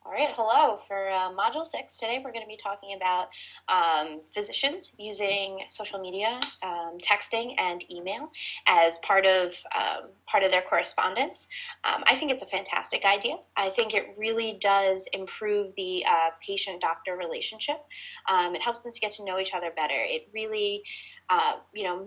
All right, hello. For Module 6, today we're going to be talking about physicians using social media, texting, and email as part of their correspondence. I think it's a fantastic idea. I think it really does improve the patient-doctor relationship. It helps them to get to know each other better. It really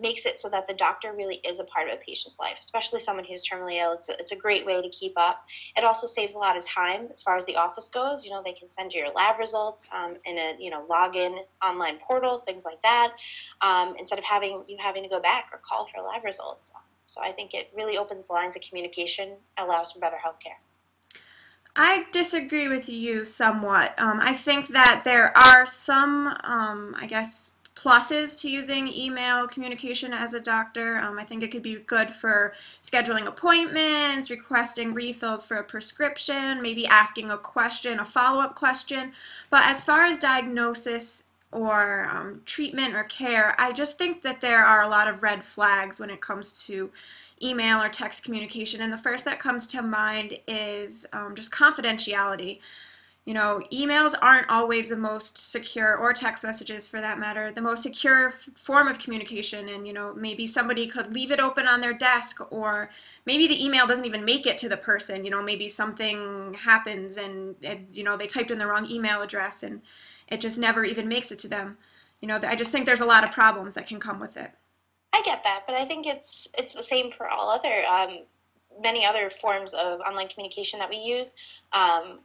makes it so that the doctor really is a part of a patient's life, especially someone who's terminally ill. It's a great way to keep up. It also saves a lot of time as far as the office goes. They can send you your lab results in a login online portal, things like that, instead of having to go back or call for lab results. So I think it really opens the lines of communication, allows for better healthcare. I disagree with you somewhat. I think that there are some, I guess, pluses to using email communication as a doctor. I think it could be good for scheduling appointments, requesting refills for a prescription, maybe asking a question, a follow-up question. But as far as diagnosis or treatment or care, I just think that there are a lot of red flags when it comes to email or text communication. And the first that comes to mind is just confidentiality. Emails aren't always the most secure, or text messages for that matter, the most secure form of communication. And, maybe somebody could leave it open on their desk, or maybe the email doesn't even make it to the person. Maybe something happens and, they typed in the wrong email address and it just never even makes it to them. I just think there's a lot of problems that can come with it. I get that, but I think it's the same for all other many other forms of online communication that we use,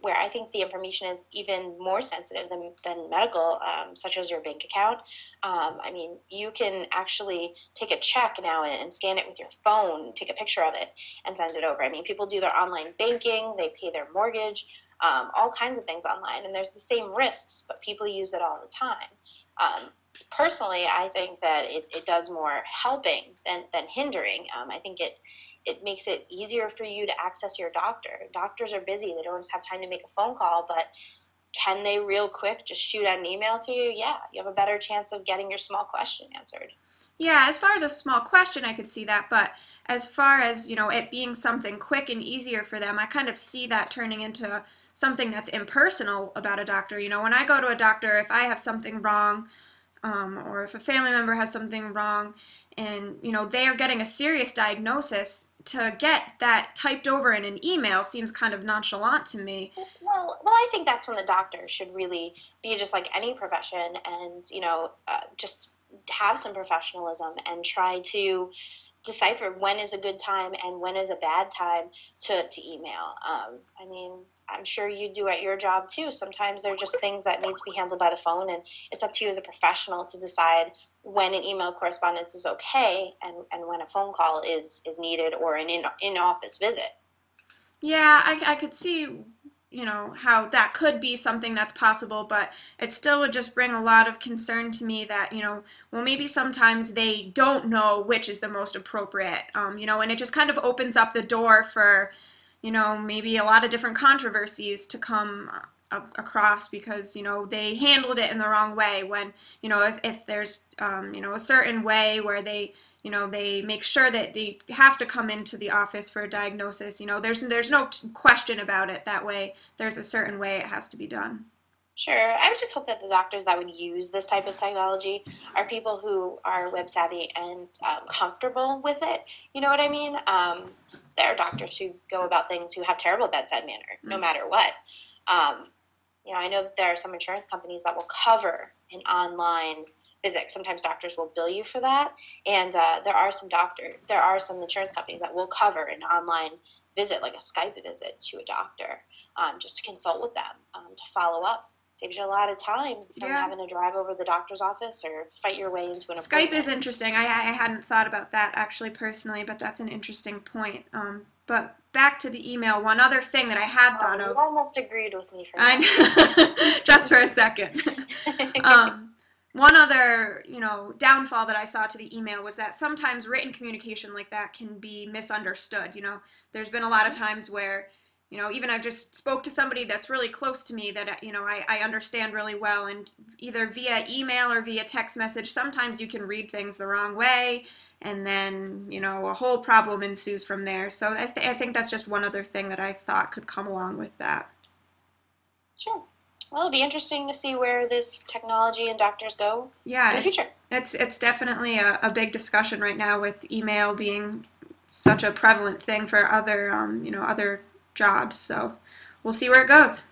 where I think the information is even more sensitive than medical, such as your bank account. You can actually take a check now and scan it with your phone, take a picture of it, and send it over. People do their online banking, they pay their mortgage, all kinds of things online, and there's the same risks, but people use it all the time. Personally, I think that it does more helping than hindering. I think it makes it easier for you to access your doctor. Doctors are busy. They don't always have time to make a phone call, but can they real quick just shoot out an email to you? Yeah, you have a better chance of getting your small question answered. Yeah, as far as a small question, I could see that, but as far as, it being something quick and easier for them, I kind of see that turning into something that's impersonal about a doctor. When I go to a doctor, if I have something wrong, or if a family member has something wrong, and they are getting a serious diagnosis, to get that typed over in an email seems kind of nonchalant to me. Well, I think that's when the doctor should really be just like any profession, and just have some professionalism and try to decipher when is a good time and when is a bad time to email. I'm sure you do at your job too. Sometimes there are just things that need to be handled by the phone, and it's up to you as a professional to decide when an email correspondence is okay and when a phone call is needed, or an in-office visit. Yeah, I could see, how that could be something that's possible, but it still would just bring a lot of concern to me that, well, maybe sometimes they don't know which is the most appropriate, and it just kind of opens up the door for, maybe a lot of different controversies to come across because, they handled it in the wrong way when, if there's, a certain way where they make sure that they have to come into the office for a diagnosis. There's no question about it that way. There's a certain way it has to be done. Sure. I would just hope that the doctors that would use this type of technology are people who are web savvy and comfortable with it. You know what I mean? There are doctors who go about things who have terrible bedside manner, no matter what. Um, I know that there are some insurance companies that will cover an online visit. Sometimes doctors will bill you for that, and there are some insurance companies that will cover an online visit, like a Skype visit to a doctor, just to consult with them, to follow up. Saves you a lot of time from Yeah. having to drive over the doctor's office or fight your way into an Skype is appointment. interesting. I hadn't thought about that actually personally, but that's an interesting point. But back to the email, one other thing that I had thought You of, almost agreed with me for just for a second. that. um, One other, downfall that I saw to the email was that sometimes written communication like that can be misunderstood. There's been a lot of times where, even I've just spoke to somebody that's really close to me that, I understand really well, and either via email or via text message, sometimes you can read things the wrong way, and then, a whole problem ensues from there. So I think that's just one other thing that I thought could come along with that. Sure. Well, it'll be interesting to see where this technology and doctors go Yeah, in the future. it's definitely a big discussion right now with email being such a prevalent thing for other other jobs. So we'll see where it goes.